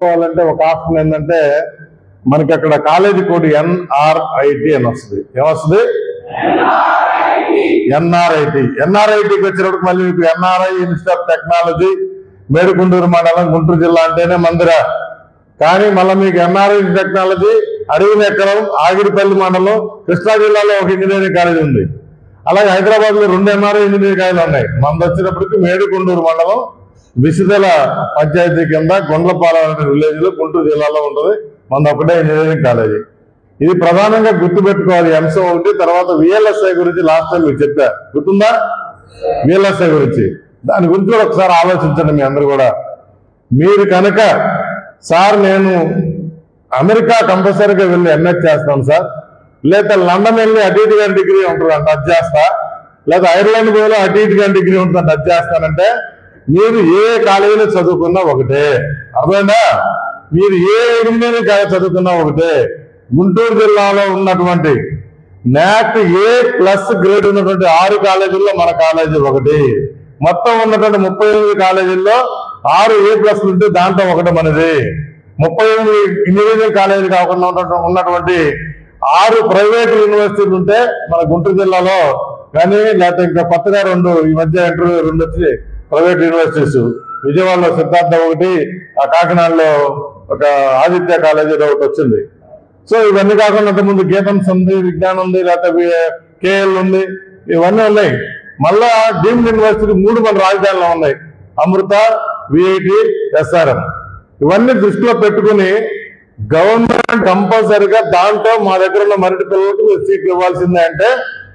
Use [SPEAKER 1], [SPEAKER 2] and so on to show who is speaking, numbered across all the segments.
[SPEAKER 1] అంటే ఒక ఆప్షన్ ఏంటంటే మనకి అక్కడ కాలేజీ కోడ్ ఎన్ఆర్ఐటి అని వస్తుంది. ఏమొస్తుంది? ఎన్ఆర్ఐటికి వచ్చినప్పుడు మళ్ళీ మీకు NRI institute of technology Medikonduru మండలం గుంటూరు జిల్లా అంటేనే మందిర. కానీ మళ్ళీ మీకు ఎన్ఆర్ఐ టెక్నాలజీ అడవిని ఎక్కడం ఆగిరిపల్లి మండలం కృష్ణా జిల్లాలో ఒక ఇంజనీరింగ్ కాలేజీ ఉంది. అలాగే హైదరాబాద్ లో 2 ఎన్ఆర్ఐ ఇంజనీరింగ్ కాలేజీలు ఉన్నాయి. మనది వచ్చినప్పటికీ మేడికొండూరు మండలం విసిదల పంచాయతీ కింద గుండ్లపాలెం అనే విలేజ్ లో గుంటూరు జిల్లాలో ఉంటుంది. మన ఒకటే ఇంజనీరింగ్ కాలేజీ. ఇది ప్రధానంగా గుర్తుపెట్టుకోవాలి అంశం ఒకటి. తర్వాత విఎల్ఎస్ఐ గురించి లాస్ట్ టైం మీకు చెప్పా, గుర్తుందా? విఎల్ఎస్ఐ గురించి దాని గురించి కూడా ఒకసారి ఆలోచించండి మీ అందరు కూడా. మీరు కనుక సార్ నేను అమెరికా కంపల్సరీగా వెళ్ళి ఎంఎస్ చేస్తాను సార్, లేదా లండన్ వెళ్ళి అటు ఇటుగా డిగ్రీ ఉంటుందంట అది చేస్తా, లేదా ఐర్లాండ్ పోలో అటు ఇటుగా డిగ్రీ ఉంటుందంట అది చేస్తానంటే మీరు ఏ కాలేజీలో చదువుకున్నా ఒకటే. అర్థమైందా? మీరు ఏ ఇంజనీరింగ్ కాలేజ్ చదువుకున్నా ఒకటే. గుంటూరు జిల్లాలో ఉన్నటువంటి NAC A+ గ్రేడ్ ఉన్నటువంటి 6 కాలేజీల్లో మన కాలేజీ ఒకటి. మొత్తం ఉన్నటువంటి 38 కాలేజీల్లో 6 A+ ఉంటే దాంట్లో ఒకటి మనది. 38 ఇంజనీరింగ్ కాలేజీలు కాకుండా ఉన్నటువంటి 6 ప్రైవేట్ యూనివర్సిటీలు ఉంటే మన గుంటూరు జిల్లాలో కానీ, లేకపోతే ఇంకా కొత్తగా 2 ఈ మధ్య ఇంటర్వ్యూ 2 వచ్చి ప్రైవేట్ యూనివర్సిటీస్. విజయవాడలో సిద్ధార్థ ఒకటి, ఆ కాకినాడలో ఒక ఆదిత్య కాలేజీ ఒకటి వచ్చింది. సో ఇవన్నీ కాకుండా అంతకుముందు గీతన్స్ ఉంది, విజ్ఞానం ఉంది, లేకపోతే కేఎల్ ఉంది, ఇవన్నీ ఉన్నాయి. మళ్ళా డీమ్డ్ యూనివర్సిటీ 3 మన రాజధానిలో ఉన్నాయి, అమృత, విఐటి, ఎస్ఆర్ఎం. ఇవన్నీ దృష్టిలో పెట్టుకుని గవర్నమెంట్ కంపల్సరిగా దాంట్లో మా దగ్గర ఉన్న మరిటి పిల్లలకి మీరు సీట్లు ఇవ్వాల్సిందే అంటే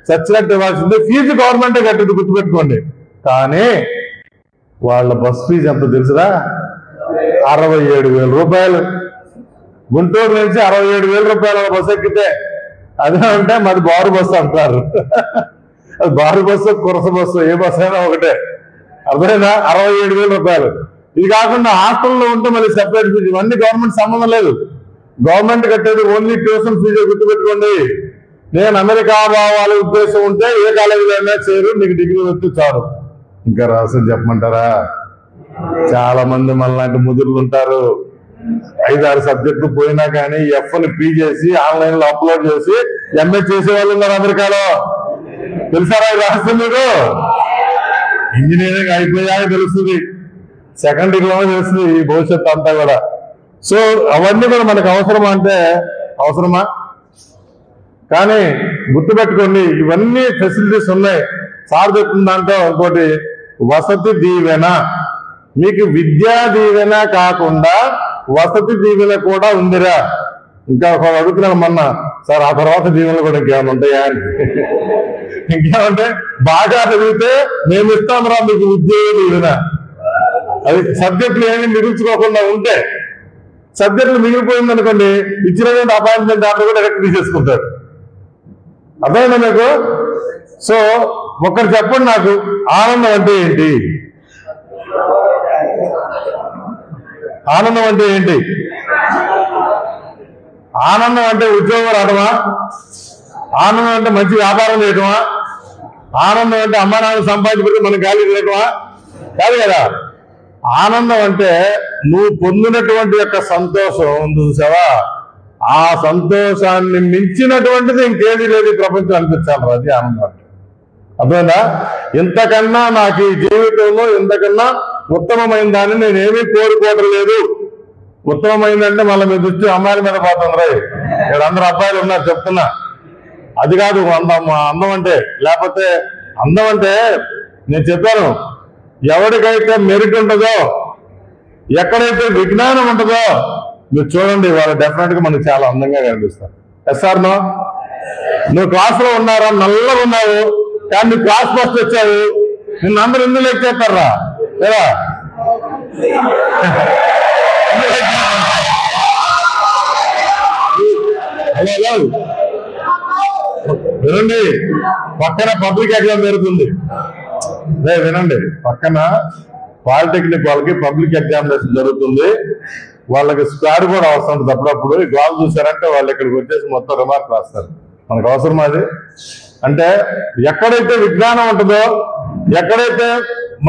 [SPEAKER 1] చచ్చినట్టు ఇవ్వాల్సిందే. ఫీజు గవర్నమెంటే కట్టింది, గుర్తుపెట్టుకోండి. కానీ వాళ్ళ బస్ ఫీజు ఎంత తెలుసురా? 67,000 రూపాయలు. గుంటూరు నుంచి 67,000 రూపాయల బస్సు ఎక్కితే అదే అంటే మాది బారు బస్సు అంటారు. అది బారు బస్సు, కురస బస్సు, ఏ బస్సు అయినా ఒకటే. అర్థమైనా? 67,000 రూపాయలు. ఇది కాకుండా హాస్టల్లో ఉంటే మళ్ళీ సెపరేట్ ఫీజు. ఇవన్నీ గవర్నమెంట్ సంబంధం లేదు. గవర్నమెంట్ కట్టేది ఓన్లీ ట్యూషన్ ఫీజు. గుర్తుపెట్టుకోండి. నేను అమెరికా పోవాలి ఉద్దేశం ఉంటే ఏ కాలేజీలో అయినా చేరు, నీకు డిగ్రీ వచ్చి చాలు. ఇంకా రాసని చెప్పమంటారా? చాలా మంది మనలాంటి ముదురులు ఉంటారు. 5-6 సబ్జెక్టులు పోయినా కానీ ఎఫ్ని పీ చేసి ఆన్లైన్ లో అప్లోడ్ చేసి ఎంఏ చేసేవాళ్ళు ఉన్నారు అమెరికాలో. తెలుసారా ఈ రహస్యం? మీరు ఇంజనీరింగ్ అయిపోయాక తెలుస్తుంది, సెకండ్ డిగ్రీలో తెలుస్తుంది ఈ భవిష్యత్తు అంతా కూడా. సో అవన్నీ కూడా మనకు అవసరమా అంటే అవసరమా? కానీ గుర్తుపెట్టుకోండి, ఇవన్నీ ఫెసిలిటీస్ ఉన్నాయి. సార్ చెప్తున్న దాంట్లో ఇంకోటి వసతి దీవెన. మీకు విద్యా దీవెన కాకుండా వసతి దీవెన కూడా ఉందిరా. ఇంకా అడుగుతున్నాను మొన్న, సార్ ఆ తర్వాత దీవెనలు కూడా ఇంకేమైనా ఉంటాయా అని. ఇంకేమంటే బాగా చదివితే మేము ఇస్తాం రా మీకు ఉద్యోగ దీవెన. అది సబ్జెక్టులు ఏమి మిగుల్చుకోకుండా ఉంటే, సబ్జెక్టులు మిగిలిపోయింది అనుకోండి, ఇచ్చినటువంటి అపాయింట్మెంట్ ఆర్డర్ కూడా డైరెక్ట్ తీసేసుకుంటారు. అర్థమైందా మీకు? సో ఒకరు చెప్పండి నాకు, ఆనందం అంటే ఏంటి? ఆనందం అంటే ఏంటి? ఆనందం అంటే ఉద్యోగం రావడమా? ఆనందం అంటే మంచి వ్యాపారం చేయటమా? ఆనందం అంటే అమ్మా నాన్న సంపాదించుకుంటే మనం గాలి చేయటమా? కాదు కదా. ఆనందం అంటే నువ్వు పొందినటువంటి యొక్క సంతోషం ఉంది చూసావా, ఆ సంతోషాన్ని మించినటువంటిది ఇంకేది లేదు ఈ ప్రపంచం అనిపించాలి. అది ఆనందం అంటే. అర్థమైందా? ఇంతకన్నా నాకు ఈ జీవితంలో ఇంతకన్నా ఉత్తమమైన దాన్ని నేనేమీ కోరుకోవడం లేదు. ఉత్తమమైందంటే మళ్ళీ మీ దృష్టి అమ్మాయిల మీద పోతుంది. రా ఇక్కడ అందరూ అబ్బాయిలు ఉన్నారు చెప్తున్నా. అది కాదు అందం అంటే. లేకపోతే అందం అంటే నేను చెప్పాను, ఎవరికైతే మెరిట్ ఉంటుందో, ఎక్కడైతే విజ్ఞానం ఉంటుందో మీరు చూడండి, వాళ్ళు డెఫినెట్ గా మనకు చాలా అందంగా కనిపిస్తారు. SR no? నువ్వు క్లాస్ లో ఉన్నారా, నల్లగా ఉన్నావు, కానీ నువ్వు క్లాస్ ఫస్ట్ వచ్చావు, నిన్ను అందరూ ఎందుకు లెక్క చేస్తారా? లేదా వినండి, పక్కన పబ్లిక్ ఎగ్జామ్ జరుగుతుంది. వినండి, పక్కన పాలిటెక్నిక్ వాళ్ళకి పబ్లిక్ ఎగ్జామినేషన్ జరుగుతుంది. వాళ్ళకి స్క్వాడ్ కూడా అవసరం ఉంటుంది. అప్పుడప్పుడు ఈ గోల్ చూసారంటే వాళ్ళు ఇక్కడికి వచ్చేసి మొత్తం రిమార్క్ రాస్తారు. మనకు అవసరం అది. అంటే ఎక్కడైతే విజ్ఞానం ఉంటుందో, ఎక్కడైతే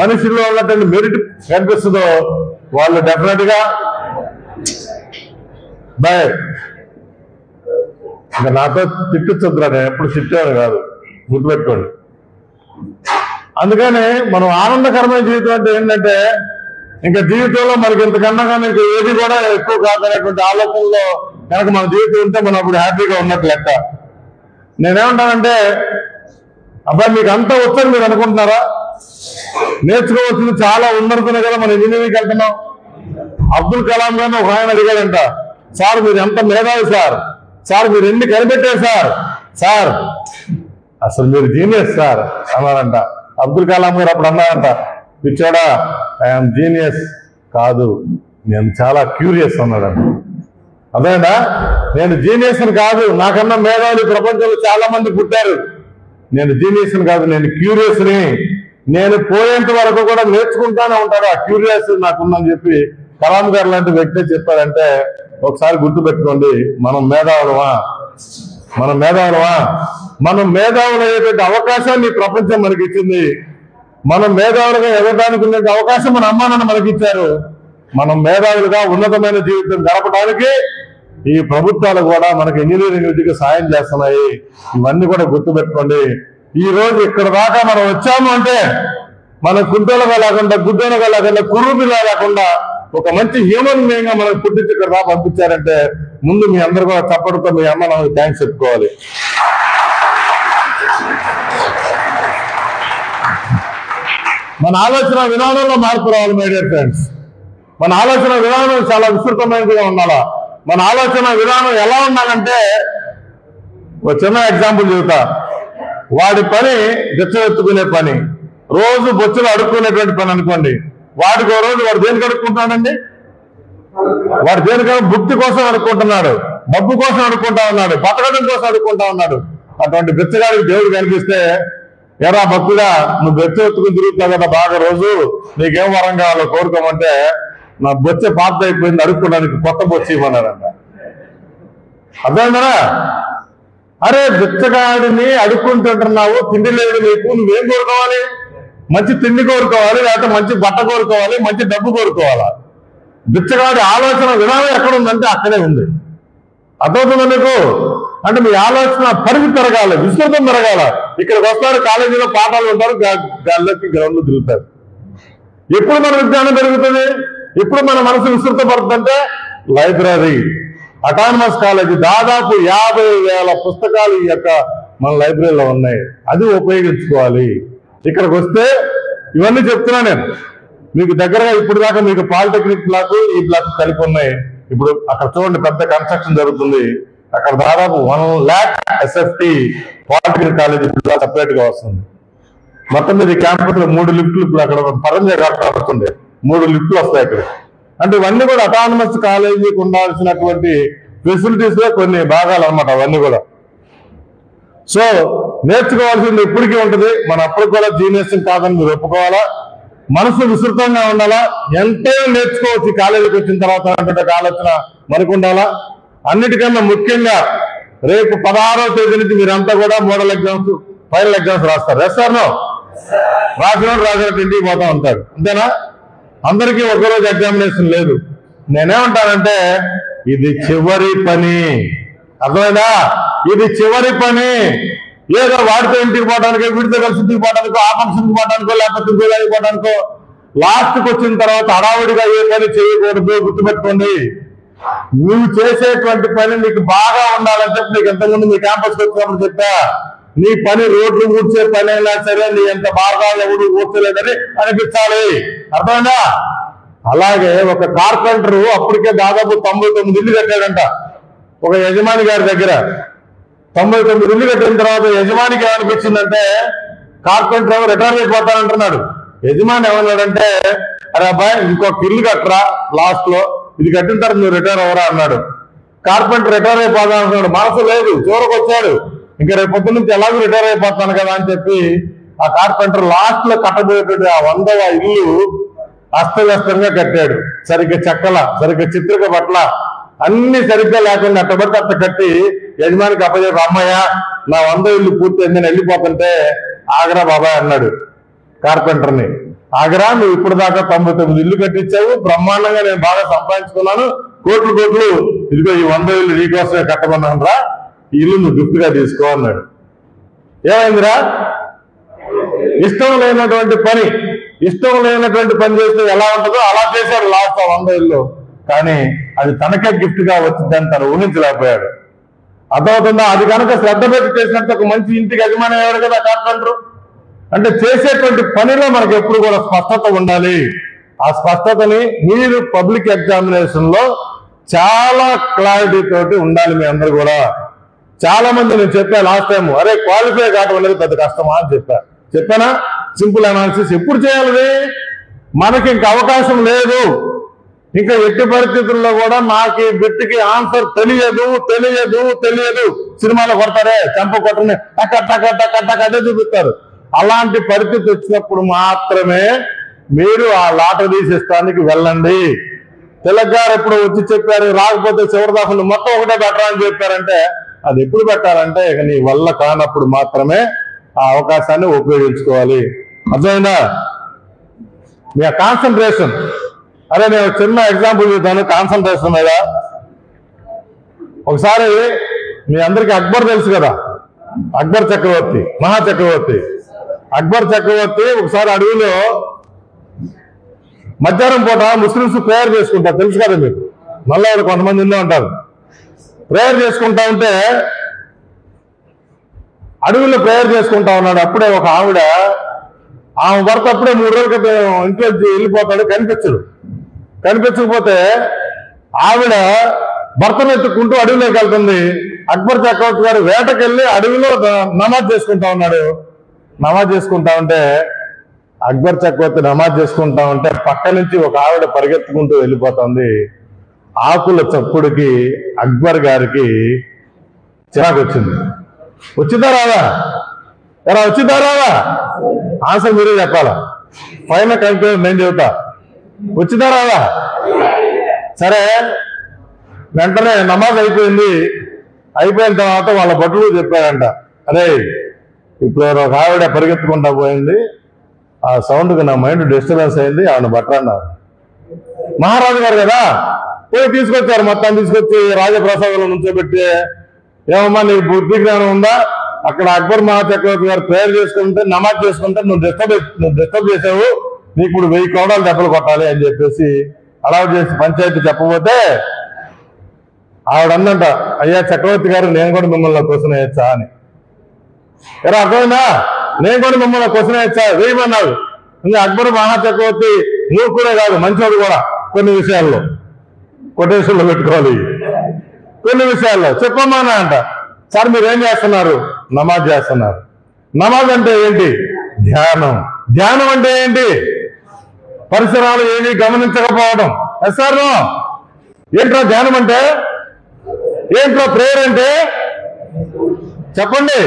[SPEAKER 1] మనిషిలో ఉన్నటువంటి మెరిట్ కనిపిస్తుందో వాళ్ళు డెఫినెట్ గా బాయ్. ఇంకా నాతో తిట్టించొద్దురా, నేను ఎప్పుడు తిట్టాను కాదు, గుర్తుపెట్టుకోండి. అందుకని మనం ఆనందకరమైన జీవితం అంటే ఏంటంటే ఇంకా జీవితంలో మనకి ఇంతకన్నా కానీ ఇంకా ఏది కూడా ఎక్కువ కాదనేటువంటి ఆలోచనలో కనుక మన జీవితం ఉంటే మనం అప్పుడు హ్యాపీగా ఉన్నట్టు లెక్క. నేనేమంటానంటే అబ్బాయి మీకు అంతా వచ్చని మీరు అనుకుంటున్నారా? నేర్చుకోవాల్సింది చాలా ఉందనుకునే కదా మనం ఇంజనీరింగ్కి వెళ్తున్నాం. అబ్దుల్ కలాం గారిని ఒక ఆయన అడిగాడంట, సార్ మీరు ఎంత మేధావి సార్, సార్ మీరు ఎన్ని కనిపెట్టారు సార్, సార్ అసలు మీరు జీనియస్ సార్ అన్నారంట. అబ్దుల్ కలాం గారు అప్పుడు అన్నారంట, పిచ్చోడా ఐఎమ్ జీనియస్ కాదు, నేను చాలా క్యూరియస్ అన్నాడంట. అదేనా, నేను జీనియస్ అని కాదు, నాకన్నా మేధావులు ప్రపంచంలో చాలా మంది పుట్టారు, నేను జీనియస్ అని కాదు, నేను క్యూరియస్ ని, నేను పోయేంత వరకు కూడా నేర్చుకుంటానే ఉంటాడు, ఆ క్యూరియస్ నాకుందని చెప్పి కలాం గారు లాంటి వ్యక్తి చెప్పారంటే ఒకసారి గుర్తుపెట్టుకోండి, మనం మేధావులమా, మనం మేధావులు అయ్యేటువంటి అవకాశాన్ని ప్రపంచం మనకి ఇచ్చింది. మనం మేధావులుగా ఎదగడానికి ఉండే అవకాశం మన అమ్మా నాన్న మనకి ఇచ్చారు. మనం మేధావులుగా ఉన్నతమైన జీవితం గడపడానికి ఈ ప్రభుత్వాలు కూడా మనకి ఇంజనీరింగ్ విద్యకు సాయం చేస్తున్నాయి. ఇవన్నీ కూడా గుర్తుపెట్టుకోండి. ఈ రోజు ఇక్కడ దాకా మనం వచ్చాము అంటే మన కుంటలుగా లేకుండా, గుడ్డలుగా లేకుండా, కుర్రుపిలా లేకుండా ఒక మంచి హ్యూమన్ బీయింగ్ గా మనకు పుట్టించి ఇక్కడ రా పంపించారంటే ముందు మీ అందరు కూడా చప్పటితో మీ అమ్మ నాకు థ్యాంక్స్ చెప్పుకోవాలి. మన ఆలోచన విధానంలో మార్పు రావాలి మై డియర్ ఫ్రెండ్స్. మన ఆలోచన విధానం చాలా విస్తృతమైనదిగా ఉండాలా. మన ఆలోచన విధానం ఎలా ఉండాలంటే ఒక చిన్న ఎగ్జాంపుల్ చెబుతా. వాడి పని గెచ్చవెత్తుకునే పని, రోజు బొచ్చులు అడుక్కునేటువంటి పని అనుకోండి. వాడికి ఓ రోజు వాడు దేనికి అడుక్కుంటాడండి? వాడు దేనికైనా భుక్తి కోసం అడుక్కుంటున్నాడు, డబ్బు కోసం అడుక్కుంటా ఉన్నాడు, బతకడం కోసం అడుక్కుంటా ఉన్నాడు. అటువంటి బిచ్చగాడికి దేవుడు కనిపిస్తే, ఎరా భక్తుడా నువ్వు బెచ్చ ఎత్తుకుని తిరుగుతావు కదా బాగా, రోజు నీకేం వరం కావాలో కోరుకోమంటే నా బొచ్చ పాత అయిపోయింది, అడుక్కోవడానికి కొత్త బొచ్చ ఇవ్వన్నాడంట. అర్థమైందా? అరే బిచ్చగాడిని అడుక్కుంటుంటున్నావు, తిండి లేదు నీకు, నువ్వేం కోరుకోవాలి? మంచి తిండి కోరుకోవాలి, లేకపోతే మంచి బట్ట కోరుకోవాలి, మంచి డబ్బు కోరుకోవాలా? బిచ్చగాడి ఆలోచన విధానం ఎక్కడ ఉందంటే అక్కడే ఉంది. అర్థమవుతుందా మీకు? అంటే మీ ఆలోచన పరిధి పెరగాలి, విస్తృతం పెరగాల. ఇక్కడికి వస్తారు, కాలేజీలో పాఠాలు ఉంటారు, గాల్లోకి గ్రౌండ్లో తిరుగుతారు. ఎప్పుడు మన విజ్ఞానం పెరుగుతుంది, ఎప్పుడు మన మనసు విస్తృతపడుతుందంటే లైబ్రరీ, అటానమస్ కాలేజీ దాదాపు 50,000 పుస్తకాలు ఈ యొక్క మన లైబ్రరీలో ఉన్నాయి. అది ఉపయోగించుకోవాలి. ఇక్కడికి వస్తే ఇవన్నీ చెప్తున్నా నేను మీకు దగ్గరగా. ఇప్పుడు దాకా మీకు పాలిటెక్నిక్ బ్లాక్, ఈ బ్లాక్ కలిపి ఉన్నాయి. ఇప్పుడు అక్కడ చూడండి పెద్ద కన్స్ట్రక్షన్ జరుగుతుంది. అక్కడ దాదాపు 1 lakh SFT polytechnic college separate గా వస్తుంది. మొత్తం మీద ఈ క్యాంపస్ లో 3 లిఫ్ట్లు, అక్కడ పరంజా వస్తుంది, 3 లిఫ్ట్లు వస్తాయి అక్కడ. అంటే ఇవన్నీ కూడా అటానమస్ కాలేజీకి ఉండాల్సినటువంటి ఫెసిలిటీస్ లో కొన్ని భాగాలు అన్నమాట అవన్నీ కూడా. సో నేర్చుకోవాల్సింది ఇప్పటికీ ఉంటుంది. మన అప్పుడు కూడా జీనియస్ కాదని మీరు ఒప్పుకోవాలా. మనసు విస్తృతంగా ఉండాలా. ఎంతో నేర్చుకోవచ్చు కాలేజీకి వచ్చిన తర్వాత అన్నటువంటి ఆలోచన మనకు ఉండాలా. అన్నిటికన్నా ముఖ్యంగా రేపు 16వ తేదీ నుంచి మీరంతా కూడా మోడల్ ఎగ్జామ్స్, ఫైనల్ ఎగ్జామ్స్ రాస్తారు. రాస్తారో రాసినట్టు ఇంటికి పోతా ఉంటారు, అంతేనా? అందరికీ ఒకరోజు ఎగ్జామినేషన్ లేదు. నేనేమంటానంటే ఇది చివరి పని, అర్థమైందా? ఇది చివరి పని. ఏదో వాడితో ఇంటికి పోవడానికో, వీడితో కలిసి ఇంటికి పోవడానికో, ఆ ఫంక్షన్కి పోవడానికో, లేకపోతే ఇంకోదానికి పోవడానికో, లాస్ట్కి వచ్చిన తర్వాత హడావుడిగా ఏ పని చేయకూడదు. గుర్తుపెట్టుకోండి, నువ్వు చేసేటువంటి పని నీకు బాగా ఉండాలని చెప్పి నీకు ఎంతమంది మీ క్యాంపస్కి వచ్చినప్పుడు చెప్పా. నీ పని రోడ్లు ఊడ్చే పని అయినా సరే నీ ఎంత బాగా ఎవడు ఊడ్చలేదని అనిపించాలి. అర్థమైందా? అలాగే ఒక కార్పెంటరు అప్పటికే దాదాపు 99 ఇల్లు కట్టాడంట ఒక యజమాని గారి దగ్గర. 99 ఇల్లు కట్టిన తర్వాత యజమానికి ఏమనిపించిందంటే, కార్పెంటర్ రిటైర్ అయిపోతానంటున్నాడు. యజమాని ఏమన్నాడంటే, అరే అబ్బాయి ఇంకొక ఇల్లు కట్టరా, లాస్ట్ లో ఇది కట్టిన తర్వాత నువ్వు రిటైర్ అవ్వరా అన్నాడు. కార్పెంటర్ రిటైర్ అయిపోతా అంటున్నాడు, మనసు లేదు, చివరికి వచ్చాడు. ఇంకా రేపు పొద్దు నుంచి ఎలాగో రిటైర్ అయిపోతాను కదా అని చెప్పి ఆ కార్పెంటర్ లాస్ట్ లో కట్టబోయేటువంటి ఆ 100వ ఇల్లు అస్తవ్యస్తంగా కట్టాడు. సరిగ్గా చెక్కల, సరిగ్గా చిత్రిక పట్ల అన్ని సరిగ్గా లేకుండా అట్టబట్టి అట్ట కట్టి యజమానికి అప్పచెప్పి, అమ్మయ్య నా 100 ఇల్లు పూర్తయింది, నేను వెళ్ళిపోతుంటే ఆగరా బాబాయ్ అన్నాడు కార్పెంటర్ని. ఆగరా, నువ్వు ఇప్పుడు దాకా 99 ఇల్లు కట్టించావు, బ్రహ్మాండంగా నేను బాగా సంపాదించుకున్నాను, కోట్లు ఇదిగో ఈ 100 ఇల్లు నీకోసమే కట్టమన్నాను రా, ఈ ఇల్లు నువ్వు గిఫ్ట్ గా తీసుకో అన్నాడు. ఏమైందిరా? ఇష్టం లేనటువంటి పని చేస్తే ఎలా ఉంటుందో అలా చేశాడు లాస్ట్ 100 ఇల్లు. కానీ అది తనకే గిఫ్ట్ గా వచ్చిందని తను ఊహించలేకపోయాడు. అర్థమవుతుందా? అది కనుక శ్రద్ధ పెట్టి చేసినట్టు ఒక మంచి ఇంటికి యజమాని అయ్యాడు కదా కార్పెంటర్. అంటే చేసేటువంటి పనిలో మనకు ఎప్పుడు కూడా స్పష్టత ఉండాలి. ఆ స్పష్టతని మీరు పబ్లిక్ ఎగ్జామినేషన్ లో చాలా క్లారిటీ తోటి ఉండాలి. మీ అందరు కూడా చాలా మంది నేను చెప్పా లాస్ట్ టైం, అరే క్వాలిఫై కావడం అనేది పెద్ద కష్టమా అని చెప్పానా? సింపుల్ అనాలిసిస్ ఎప్పుడు చేయాలి? మనకి ఇంక అవకాశం లేదు. ఇంకా ఎట్టి పరిస్థితుల్లో కూడా నాకు ఈ బిట్కి ఆన్సర్ తెలియదు సినిమాలో కొడతారే, చెంప కొట్టని టక్క అదే చూపిస్తారు. అలాంటి పరిస్థితి వచ్చినప్పుడు మాత్రమే మీరు ఆ లాటరీ తీసేస్తానికి వెళ్ళండి. తిలక్ గారు ఎప్పుడు వచ్చి చెప్పారు, రాకపోతే చివరిదాసులు మొత్తం ఒకటే పెట్టరా అని చెప్పారంటే అది ఎప్పుడు పెట్టాలంటే ఇక నీ వల్ల కానప్పుడు మాత్రమే ఆ అవకాశాన్ని ఉపయోగించుకోవాలి. అర్థమైందా? మీ కాన్సన్ట్రేషన్. అరే నేను చిన్న ఎగ్జాంపుల్ చెప్తాను కాన్సన్ట్రేషన్ మీద. ఒకసారి మీ అందరికీ అక్బర్ తెలుసు కదా, అక్బర్ చక్రవర్తి, మహాచక్రవర్తి. అక్బర్ చక్రవర్తి ఒకసారి అడవిలో మధ్యాహ్నం పూట ముస్లిమ్స్ ప్రేయర్ చేసుకుంటారు, తెలుసు కదా మీకు. మళ్ళీ కొంతమంది ఉండే ఉంటారు. ప్రేయర్ చేసుకుంటా ఉంటే అడవిలో ప్రేయర్ చేసుకుంటా ఉన్నాడు. అప్పుడే ఒక ఆవిడ, ఆమె భర్త అప్పుడే 3 రోజుల క్రితం ఇంట్లో వెళ్ళిపోతాడు, కనిపించకపోతే ఆవిడ భర్తను ఎత్తుకుంటూ అడవిలోకి వెళ్తుంది. అక్బర్ చక్రవర్తి గారు వేటకెళ్ళి అడవిలో నమాజ్ చేసుకుంటా ఉన్నాడు. నమాజ్ చేసుకుంటా ఉంటే అక్బర్ చక్రవర్తి నమాజ్ చేసుకుంటా ఉంటే పక్క నుంచి ఒక ఆవిడ పరిగెత్తుకుంటూ వెళ్ళిపోతుంది. ఆకుల చప్పుడుకి అక్బర్ గారికి చిరాకు వచ్చింది. వచ్చిందా రాదా? ఎలా వచ్చిందా రాదా? ఆన్సర్ మీరే చెప్పాలా. ఫైనల్ కంక్లూజన్ నేను చెబుతా. వచ్చిందా రాదా? సరే, వెంటనే నమాజ్ అయిపోయింది. అయిపోయిన తర్వాత వాళ్ళ భటులు చెప్పారంట, అరే ఇప్పుడు ఒక ఆవిడ పరిగెత్తుకుంటా పోయింది, ఆ సౌండ్కి నా మైండ్ డిస్టర్బెన్స్ అయింది, ఆవిడ బట్టరన్నారు. మహారాజు గారు కదా పోయి తీసుకొచ్చారు. మొత్తం తీసుకొచ్చి రాజప్రసాదంలో నుంచోబెట్టి, ఏమమ్మా నీకు బుద్ధి జ్ఞానం ఉందా? అక్కడ అక్బర్ మహాచక్రవర్తి గారు ప్రేయర్ చేసుకుంటే నమాజ్ చేసుకుంటే నువ్వు డిస్టర్బ్ చేసావు, నీకు ఇప్పుడు 1000 కోడాలు దెబ్బలు కొట్టాలి అని చెప్పేసి అలా చేసి పంచాయతీ చెప్పబోతే ఆవిడ అందంట, అయ్యా చక్రవర్తి గారు నేను కూడా మిమ్మల్ని క్వశ్చన్ వేయచ్చా అని. ఎలా అర్థమైందా? నేను కూడా మిమ్మల్ని క్వశ్చన్ వేయచ్చా? వేయమన్నాడు. ఇంకా అక్బర్ మహాచక్రవర్తి మూర్ఖుడే కాదు, మంచోడు కూడా. కొన్ని విషయాల్లో కొటేషన్లో పెట్టుకోవాలి. కొన్ని విషయాల్లో చెప్పమ్మా అంట. సార్ మీరేం చేస్తున్నారు? నమాజ్ చేస్తున్నారు. నమాజ్ అంటే ఏంటి? ధ్యానం అంటే ఏంటి? పరిసరాలు ఏవి గమనించకపోవడం. సార్ ఏంట్రా ధ్యానం అంటే? ఏంట్రా ప్రేయర్ అంటే? చెప్పండి.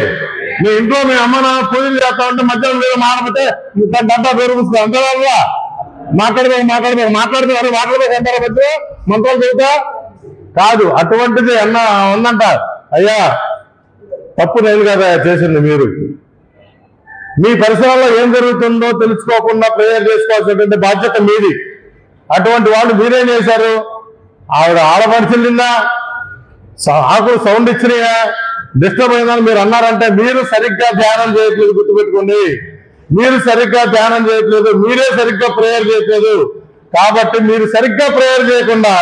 [SPEAKER 1] మీ ఇంట్లో మీ అమ్మ నాన్న పూజలు చేస్తా ఉంటే మధ్యాహ్నం మీద మాట్లాడితే గంట పెరుగుతుంది అంతేగా. మాట్లాడుతున్నారు అంటారా మధ్య మంత్రాలు చెబుతా కాదు. అటువంటిది ఉందంట. అయ్యా తప్పు నేను కదా చేసింది మీరు. మీ పరిసరాల్లో ఏం జరుగుతుందో తెలుసుకోకుండా ప్రేయర్ చేసుకోవాల్సినటువంటి బాధ్యత మీది. అటువంటి వాళ్ళు మీరేం చేశారు? ఆవిడ ఆడపడిచిందా? ఆకులు సౌండ్ ఇచ్చినాయా? డిస్టర్బ్ అయిందని మీరు అన్నారంటే మీరు సరిగ్గా ధ్యానం చేయట్లేదు. గుర్తుపెట్టుకోండి, మీరు సరిగ్గా ధ్యానం చేయట్లేదు, మీరే సరిగ్గా ప్రేయర్ చేయట్లేదు. కాబట్టి మీరు సరిగ్గా ప్రేయర్ చేయకుండా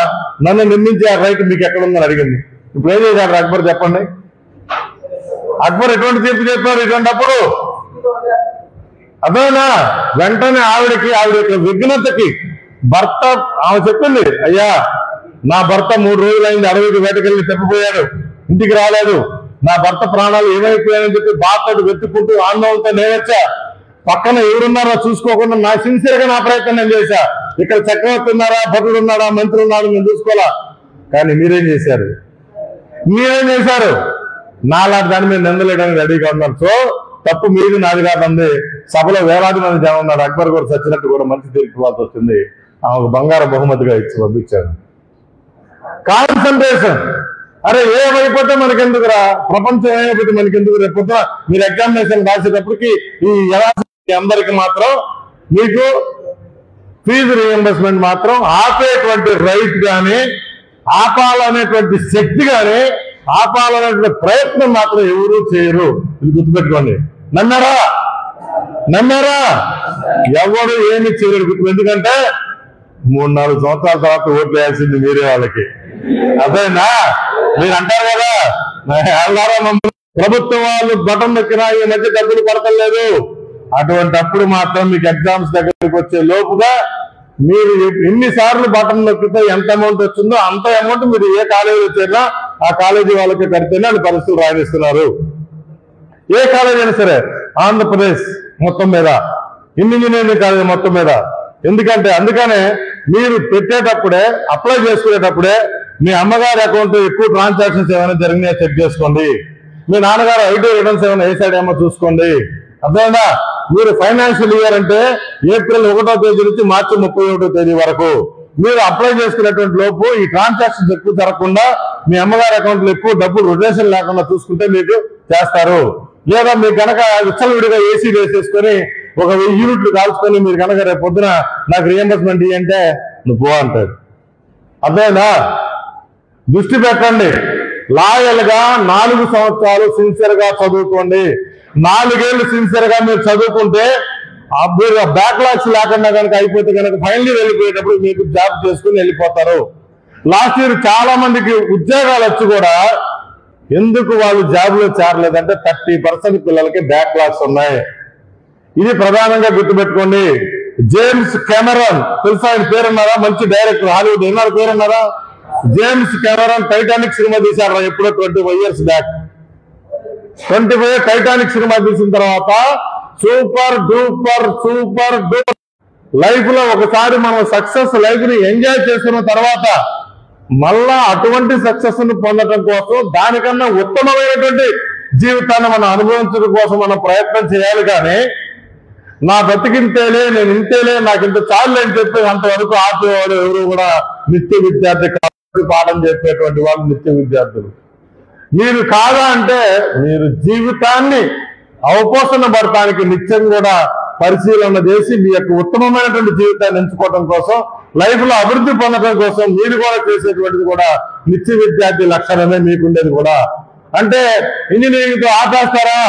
[SPEAKER 1] నన్ను నిందించే రైట్ మీకు ఎక్కడుందని అడిగింది. ఇప్పుడు ఏం చేశారు అక్బర్ చెప్పండి? అక్బర్ ఎటువంటి తీర్పు చెప్పారు ఇటువంటిప్పుడు? అదేనా వెంటనే ఆవిడ యొక్క విఘ్నతకి భర్త ఆమె చెప్పింది, అయ్యా నా భర్త 3 రోజులైంది అడవికి వేటకెళ్ళి తప్పిపోయాడు, ఇంటికి రాలేదు, నా భర్త ప్రాణాలు ఏమైపోయాయని చెప్పి బాధతో వెతుక్కుంటూ ఆందోళనతో నేనొచ్చా. పక్కన ఎవరున్నారో చూసుకోకుండా నా సిన్సియర్ గా నా ప్రయత్నం నేను చేశా. ఇక్కడ చక్రవర్తి ఉన్నారా, భటుడు ఉన్నాడా, మంత్రి ఉన్నాడు, నేను చూసుకోవాలా. కానీ మీరేం చేశారు? నాలాంటి దాని మీద నిందలేయడానికి రెడీగా ఉన్నారు. సో తప్పు మీది నాది కాదండి. సభలో వేలాది మంది జనం ఉన్నారు. అక్బర్ కూడా చచ్చినట్టు కూడా మంచి తీర్పు ఇవ్వాల్సి వచ్చింది. ఆమెకు బంగారు బహుమతిగా ఇచ్చి పంపించారు. కాన్సన్ట్రేషన్. అరే ఏమైపోతే మనకెందుకురా, ప్రపంచం ఏమైపోతే మనకెందుకు? రేపు మీరు ఎగ్జామినేషన్ రాసేటప్పటికి ఈ అందరికి మాత్రం మీకు ఫీజు రీఎంబర్స్మెంట్ మాత్రం ఆపేటువంటి రైట్ కానీ ఆపాలనేటువంటి శక్తి కానీ ఆపాలనేటువంటి ప్రయత్నం మాత్రం ఎవరూ చేయరు. ఇది గుర్తుపెట్టుకోండి. నమ్మారా? ఎవరు ఏమి చేయరు. ఎందుకంటే 3-4 సంవత్సరాల తర్వాత ఓట్లు వేయాల్సింది మీరే వాళ్ళకి. అదేనా మీరు అంటారు కదా, ప్రభుత్వం వాళ్ళు బటన్ నొక్కినా ఈ మధ్య డబ్బులు పడతలేదు. అటువంటిప్పుడు మాత్రం మీకు ఎగ్జామ్స్ దగ్గరికి వచ్చే లోపుగా మీరు ఎన్నిసార్లు బటన్ నొక్కితే ఎంత అమౌంట్ వచ్చిందో అంత అమౌంట్ మీరు ఏ కాలేజీలో చేరినా ఆ కాలేజీ వాళ్ళకి కడితేనే అది పరీక్షలు రాయిస్తున్నారు. ఏ కాలేజీ అయినా సరే, ఆంధ్రప్రదేశ్ మొత్తం మీద, ఇంజనీరింగ్ కాలేజీ మొత్తం మీద. అందుకనే మీరు పెట్టేటప్పుడే, అప్లై చేసుకునేటప్పుడే మీ అమ్మగారి అకౌంట్ ఎక్కువ ట్రాన్సాక్షన్స్ ఏమైనా జరిగినాయో చెక్ చేసుకోండి. మీ నాన్నగారు ఐటీ రిటర్న్స్ ఏమైనా వేసాడేమో చూసుకోండి. అర్థమైందా? మీరు ఫైనాన్షియల్ ఇయర్ అంటే ఏప్రిల్ 1వ తేదీ నుంచి మార్చి 31వ తేదీ వరకు మీరు అప్లై చేసుకునేటువంటి లోపు ఈ ట్రాన్సాక్షన్స్ ఎక్కువ జరగకుండా మీ అమ్మగారి అకౌంట్ లో ఎక్కువ డబ్బులు రొటేషన్ లేకుండా చూసుకుంటే మీకు చేస్తారు. లేదా మీకు కనుక విచ్చలవిడిగా ఏసీ వేసేసుకొని ఒక 1000 యూనిట్లు కాల్చుకొని మీరు కనుక రేపు పొద్దున నాకు రియంబర్స్మెంట్ ఇవ్వంటే నువ్వు పో అంటాడు. అర్థమైందా? దృష్టి పెట్టండి. లాయల్ గా 4 సంవత్సరాలు సిన్సియర్ గా చదువుకోండి. 4 ఏళ్ళు సిన్సియర్ గా మీరు చదువుకుంటే మీరు బ్యాక్లాగ్స్ లేకుండా కనుక అయిపోతే కనుక ఫైనల్లీ వెళ్ళిపోయేటప్పుడు మీకు జాబ్ చేసుకుని వెళ్ళిపోతారు. లాస్ట్ ఇయర్ చాలా మందికి ఉద్యోగాలు వచ్చి కూడా ఎందుకు వాళ్ళు జాబ్ లో చేరలేదంటే 30% పిల్లలకి బ్యాక్లాగ్స్ ఉన్నాయి. ఇది ప్రధానంగా గుర్తుపెట్టుకోండి. జేమ్స్ కెమెరాన్ తెలుసా? ఆయన పేరున్నారా? మంచి డైరెక్టర్, హాలీవుడ్. ఎన్నాడు పేరున్నారా? జేమ్స్ కెమెరాన్ టైటానిక్ సినిమా తీశారు ఎప్పుడో 25 years బ్యాక్. 25 టైటానిక్ సినిమా తీసిన తర్వాత సూపర్ డూపర్ లైఫ్ లో ఒకసారి మనం సక్సెస్ లైఫ్ ని ఎంజాయ్ చేసిన తర్వాత మళ్ళా అటువంటి సక్సెస్ ను పొందడం కోసం, దానికన్నా ఉత్తమమైనటువంటి జీవితాన్ని మనం అనుభవించడం కోసం మనం ప్రయత్నం చేయాలి. కానీ నా బతికింతేలే, నేను ఇంతేలే, నాకు ఇంత చాలు అని చెప్పి అంతవరకు ఆపేవాడు ఎవరు కూడా నిత్య విద్యార్థి కాదు. పాఠం చెప్పేటువంటి వాళ్ళు నిత్య విద్యార్థులు. మీరు కాదా అంటే మీరు జీవితాన్ని అవపోసన పడటానికి నిత్యం కూడా పరిశీలన చేసి మీ యొక్క ఉత్తమమైనటువంటి జీవితాన్ని ఎంచుకోవడం కోసం, లైఫ్ లో అభివృద్ధి పొందడం కోసం మీరు కూడా చేసేటువంటిది కూడా నిత్య విద్యార్థి లక్షణమే మీకుండేది కూడా. అంటే ఇంజనీరింగ్ తో ఆపేస్తారా?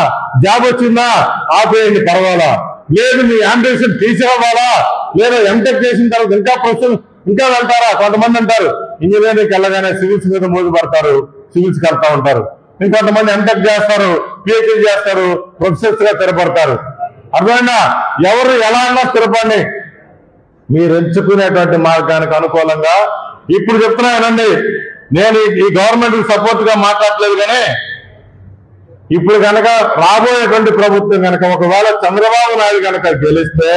[SPEAKER 1] జాబ్ వచ్చిందా? ఆపేయండి, పర్వాలా. లేదు మీ అంబిషన్ తీసేవాలా? లేదా ఎంటెక్ చేసిన తర్వాత ఇంకా వెళ్తారా? కొంతమంది అంటారు ఇంజనీరింగ్కి వెళ్ళగానే సివిల్స్ మీద మోజు పడతారు, సివిల్స్కి వెళ్తా ఉంటారు. ఇంకొంతమంది ఎంటెక్ చేస్తారు, పిహెచ్డీ చేస్తారు, ప్రొఫెసర్స్ గా స్థిరపడతారు. అర్థమైనా? ఎవరు ఎలా అన్నా స్థిరపడి మీరు ఎంచుకునేటువంటి మార్గానికి అనుకూలంగా. ఇప్పుడు చెప్తున్నానండి, నేను ఈ గవర్నమెంట్ సపోర్ట్ గా మాట్లాడలేదు. కానీ ఇప్పుడు కనుక రాబోయేటువంటి ప్రభుత్వం కనుక ఒకవేళ చంద్రబాబు నాయుడు కనుక గెలిస్తే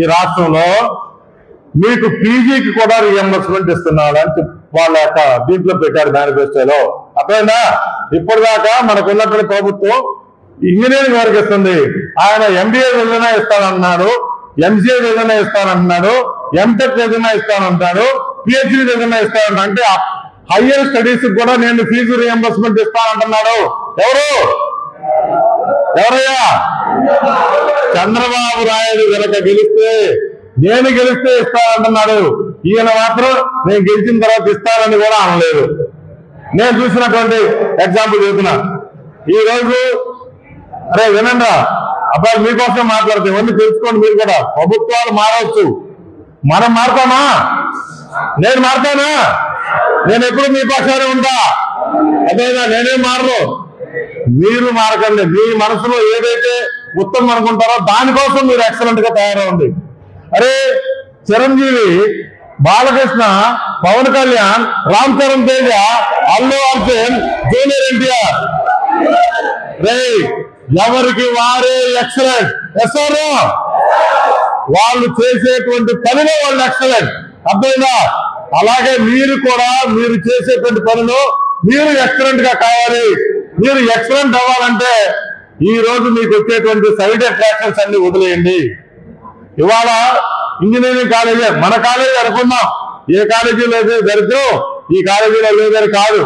[SPEAKER 1] ఈ రాష్ట్రంలో మీకు పీజీకి కూడా రియంబర్స్మెంట్ ఇస్తున్నాడు అని వాళ్ళ యొక్క దీంట్లో పెట్టారు మేనిఫెస్టోలో. అర్థమైందా? ఇప్పటిదాకా మనకున్నటువంటి ప్రభుత్వం ఇంజనీరింగ్ వరకు ఇస్తుంది. ఆయన ఎంబీఏ ఏదైనా ఇస్తానన్నాడు, ఎంసీఏ ఏదైనా ఇస్తానంటున్నాడు, ఎంటెక్ ఏదైనా ఇస్తానంటాడు, పిహెచ్డీ ఏదైనా ఇస్తానంట. అంటే హయ్యర్ స్టడీస్ కూడా నేను ఫీజు రియంబర్స్మెంట్ ఇస్తానంటున్నాడు. ఎవరయ్యా? చంద్రబాబు నాయుడు కనుక గెలిస్తే, నేను గెలిస్తే ఇస్తానంటున్నాడు. ఈయన మాత్రం నేను గెలిచిన తర్వాత ఇస్తానని కూడా అనలేదు. నేను చూసినటువంటి ఎగ్జాంపుల్ చెబుతున్నా. ఈ రోజు అరే వినండి అబ్బాయి, మీకోసం మాట్లాడితే ఇవన్నీ తెలుసుకోండి. మీరు కూడా ప్రభుత్వాలు మారవచ్చు, మనం మారుతామా? నేను మారుతానా? నేను ఎప్పుడు మీ పక్షానే ఉంటా. అదేనా? నేనేం మారను, మీరు మారకండి. మీ మనసులో ఏదైతే ఉత్తమం అనుకుంటారో దానికోసం మీరు ఎక్సలెంట్ గా తయారవ్వండి. అరే చిరంజీవి, బాలకృష్ణ, పవన్ కళ్యాణ్, రామ్ చరణ్ తేజ, అల్లు అర్జున్, జూనియర్ ఎన్టీఆర్, రే ఎవరికి వారే ఎక్సలెంట్. ఎస్ఆర్ వాళ్ళు చేసేటువంటి పనిలో వాళ్ళు ఎక్సలెంట్. అర్థమైందా? అలాగే మీరు కూడా మీరు చేసేటువంటి పనిలో మీరు ఎక్సలెంట్ గా కావాలి. మీరు ఎక్సలెంట్ అవ్వాలంటే ఈ రోజు మీకు వచ్చేటువంటి సైడ్ అట్రాక్షన్స్ అన్ని వదిలేయండి. ఇవాళ ఇంజనీరింగ్ కాలేజీ మన కాలేజీ అనుకున్నాం, ఏ కాలేజీలో అయితే దరిద్రం ఈ కాలేజీలో లేదని కాదు.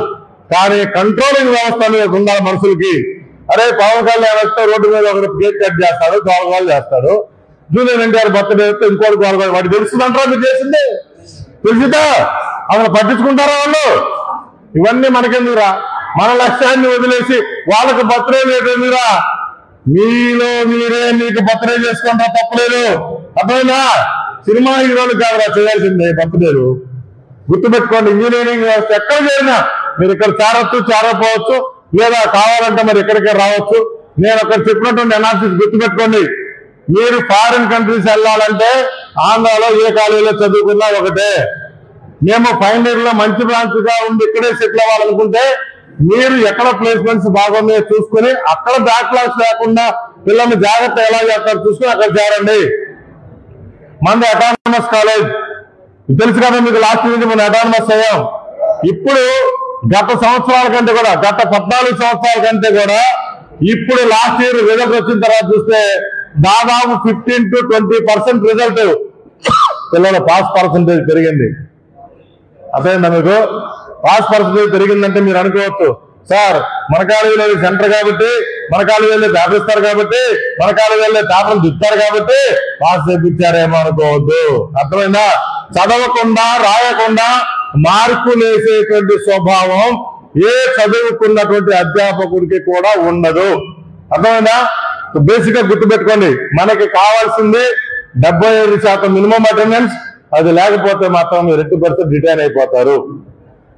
[SPEAKER 1] కానీ కంట్రోలింగ్ వ్యవస్థ అనేది ఉండాలి మనుషులకి. అరే పవన్ కళ్యాణ్ వస్తే రోడ్డు మీద ఒకటి కేక్ కట్ చేస్తాడు, గోలగోలు చేస్తాడు. జూనియర్ ఎన్టీఆర్ బర్త్డే వస్తే ఇంకోటి గోలగోలు. వాడు తెలుస్తుందంటారా మీరు చేసింది? తెలిసిదా? అసలు పట్టించుకుంటారా వాళ్ళు? ఇవన్నీ మనకెందుకురా? మన లక్ష్యాన్ని వదిలేసి వాళ్ళకి బర్త్డే లేదెందుకురా? మీలో మీరే మీకు బర్త్డే చేసుకుంటా తప్పలేదు. అర్థమైనా? సినిమా హీరోలు కాదురా చేయాల్సిందే బర్త్డేలు. గుర్తుపెట్టుకోండి, ఇంజనీరింగ్ వ్యవస్థ ఎక్కడ చేరినా మీరు ఇక్కడ చేరొచ్చు, చేరకపోవచ్చు, లేదా కావాలంటే మరి ఇక్కడికే రావచ్చు. నేను అక్కడ చెప్పినటువంటి అనాలిసిస్ గుర్తుపెట్టుకోండి. మీరు ఫారిన్ కంట్రీస్ వెళ్ళాలంటే ఆంధ్రాలో ఏ కాలేజీలో చదువుకున్నా ఒకటే. మేము ఫైనల్ ఇయర్ లో మంచి బ్రాంచ్ గా ఉండి ఇక్కడే సెటిల్ అవ్వాలనుకుంటే మీరు ఎక్కడ ప్లేస్మెంట్స్ బాగున్నాయో చూసుకుని అక్కడ బ్యాక్లాగ్స్ లేకుండా పిల్లల్ని జాగ్రత్త ఎలా చేస్తారు చూసుకుని అక్కడ చేరండి. మనది అటానమస్ కాలేజ్ తెలుసు కదా మీకు. లాస్ట్ నుంచి మనం అటానమస్ అయ్యాం. ఇప్పుడు గత సంవత్సరాల కంటే కూడా, గత 14 సంవత్సరాల కంటే కూడా ఇప్పుడు లాస్ట్ ఇయర్ రిజల్ట్ వచ్చిన తర్వాత చూస్తే దాదాపు 15 to 20% రిజల్ట్ పిల్లల పాస్ పర్సంటేజ్ పెరిగింది. అదేందా మీకు? పాస్ పర్సంటేజ్ పెరిగిందంటే మీరు అనుకోవచ్చు, సార్ మన కాలేజీలో సెంటర్ కాబట్టి, మన కాలేజీలో పేపర్ ఇస్తారు కాబట్టి, మన కాలేజీలో పేపర్లు దిస్తారు కాబట్టి పాస్ చేయించారేమో అనుకోవద్దు. అర్థమైందా? చదవకుండా రాయకుండా మార్కులు వేసేటువంటి స్వభావం ఏ చదువుకున్నటువంటి అధ్యాపకుడికి కూడా ఉండదు. అర్థమైందా? బేసిక్ గా గుర్తుపెట్టుకోండి, మనకి కావాల్సింది 75% మినిమం అటెండెన్స్. అది లేకపోతే మాత్రం మీరు 2% రిటైన్ అయిపోతారు.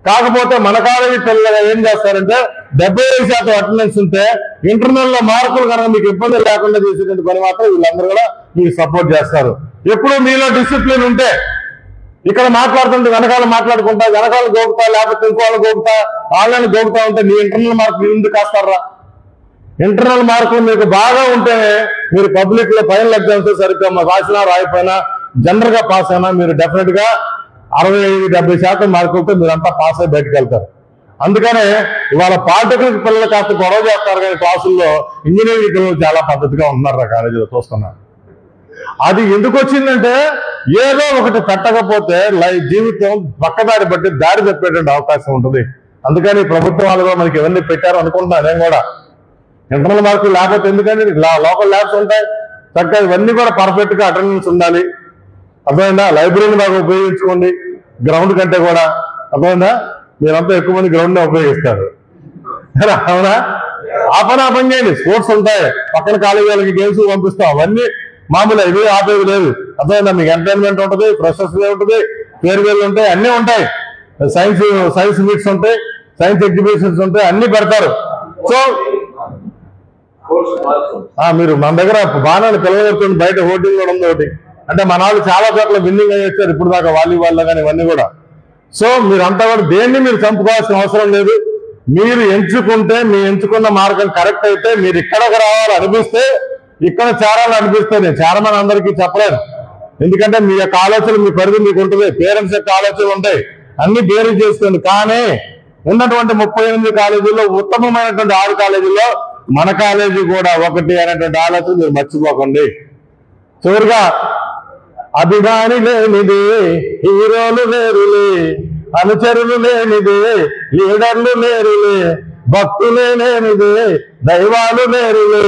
[SPEAKER 1] కాకపోతే మన కాలేజీ పిల్లలు ఏం చేస్తారంటే 75% అటెండెన్స్ ఉంటే ఇంటర్నల్ లో మార్కులు కనుక మీకు ఇబ్బంది లేకుండా చేసేటువంటి పని మాత్రం వీళ్ళందరూ కూడా మీకు సపోర్ట్ చేస్తారు. ఎప్పుడు మీలో డిసిప్లిన్ ఉంటే, ఇక్కడ మాట్లాడుతుంటే వెనకాల మాట్లాడుకుంటా, వెనకాల గోగుతా, లేకపోతే ఇంకోళ్ళు గోగుతా, వాళ్ళని గోగుతా ఉంటే నీ ఇంటర్నల్ మార్కులు ఎందుకు కాస్తారా? ఇంటర్నల్ మార్కులు మీకు బాగా ఉంటేనే మీరు పబ్లిక్ లో ఫైనల్ ఎగ్జామ్స్ సరిగ్గా రాసినా రాయిపోయినా జనరల్ గా పాస్ అయినా మీరు డెఫినెట్ గా 65-70% మార్కులతో మీరంతా పాస్ అయి బయటకు వెళ్తారు. అందుకనే ఇవాళ పాలిటెక్నిక్ పిల్లలు కాస్త గొడవ చేస్తారు, కానీ క్లాసుల్లో ఇంజనీరింగ్ పిల్లలు చాలా పద్ధతిగా ఉన్నారు కాలేజీలో చూస్తున్నారు. అది ఎందుకు వచ్చిందంటే ఏదో ఒకటి పెట్టకపోతే జీవితం పక్కదారి బట్టి దారి తప్పేటువంటి అవకాశం ఉంటుంది. అందుకని ప్రభుత్వం వాళ్ళు కూడా మనకి ఇవన్నీ పెట్టారు అనుకుంటున్నా. నేను కూడా ఇంటర్నల్ మార్కులు లేకపోతే ఎందుకంటే లోకల్ ల్యాబ్స్ ఉంటాయి చక్కగా, ఇవన్నీ కూడా పర్ఫెక్ట్ గా అటెండెన్స్ ఉండాలి. అర్థమైందా? లైబ్రరీని బాగా ఉపయోగించుకోండి గ్రౌండ్ కంటే కూడా. అర్థమైందా? మీరంతా ఎక్కువ మంది గ్రౌండ్ నే ఉపయోగిస్తారు. అవునా? ఆ పని చేయండి. స్పోర్ట్స్ ఉంటాయి, పక్కన కాలేజీ వాళ్ళకి గేమ్స్ పంపిస్తాం, అవన్నీ మామూలు, ఇవి ఆపేవి లేదు. అర్థమైందా? మీకు ఎంటర్టైన్మెంట్ ఉంటుంది, ఫ్రెషర్స్ డే ఉంటుంది, ఫేర్వెల్ ఉంటాయి, అన్నీ ఉంటాయి. సైన్స్ మీట్స్ ఉంటాయి, సైన్స్ ఎగ్జిబిషన్స్ ఉంటాయి, అన్ని పెడతారు. సో మీరు మన దగ్గర బాగానే పిల్లలు బయట హోర్డింగ్ కూడా ఉంది ఒకటి. అంటే మన వాళ్ళు చాలా చోట్ల విన్నింగ్ అయ్యేస్తారు ఇప్పుడు దాకా వాలీబాల్ కానీ ఇవన్నీ కూడా. సో మీరంతా కూడా దేన్ని మీరు చంపుకోవాల్సిన అవసరం లేదు. మీరు ఎంచుకుంటే, మీ ఎంచుకున్న మార్గం కరెక్ట్ అయితే, మీరు ఇక్కడికి రావాలి అనిపిస్తే, ఇక్కడ చేరాలని అనిపిస్తే, నేను చేరమని అందరికీ చెప్పలేను. ఎందుకంటే మీ యొక్క ఆలోచన, మీ పరిధి మీకు ఉంటుంది, పేరెంట్స్ యొక్క ఆలోచనలు ఉంటాయి, అన్ని బేరీ చేసుకోండి. కానీ ఉన్నటువంటి 38 కాలేజీల్లో ఉత్తమమైనటువంటి 6 కాలేజీల్లో మన కాలేజీ కూడా ఒకటి అనేటువంటి ఆలోచన మీరు మర్చిపోకండి. చివరిగా, అభిమాని లేనిదే హీరోలు లేరులే, అనుచరులు లేనిదే లీడర్లు లేరులే, భక్తులే లేనిదే దైవాలు లేరులే,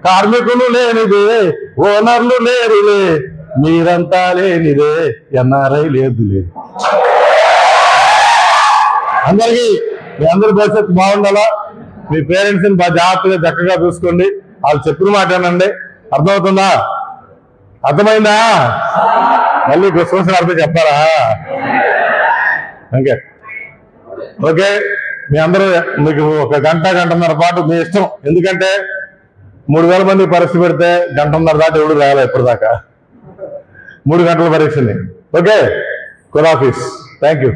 [SPEAKER 1] కార్మికులు లేనిదే ఓనర్లు లేరులే, మీరంతా లేనిదే ఎన్ఆర్ఐ లేదులే. అందరికీ మీ అందరి భవిష్యత్తు బాగుండాలా. మీ పేరెంట్స్ ని బాగా జాగ్రత్తగా చక్కగా చూసుకోండి. వాళ్ళు చెప్పిన మాట ఏనండి. అర్థమవుతుందా? అర్థమైందా? మళ్ళీ క్వశ్చన్స్ అర్థం చెప్పారా? ఓకే. మీ అందరూ మీకు 1 గంట, గంటన్నర పాటు మీ ఇష్టం. ఎందుకంటే 3000 మంది పరీక్ష పెడితే 1.5 గంటల దాకా ఎవడు రాయాలి ఇప్పటిదాకా 3 గంటల పరీక్షని. ఓకే, ఖుదాఫీస్. Thank you.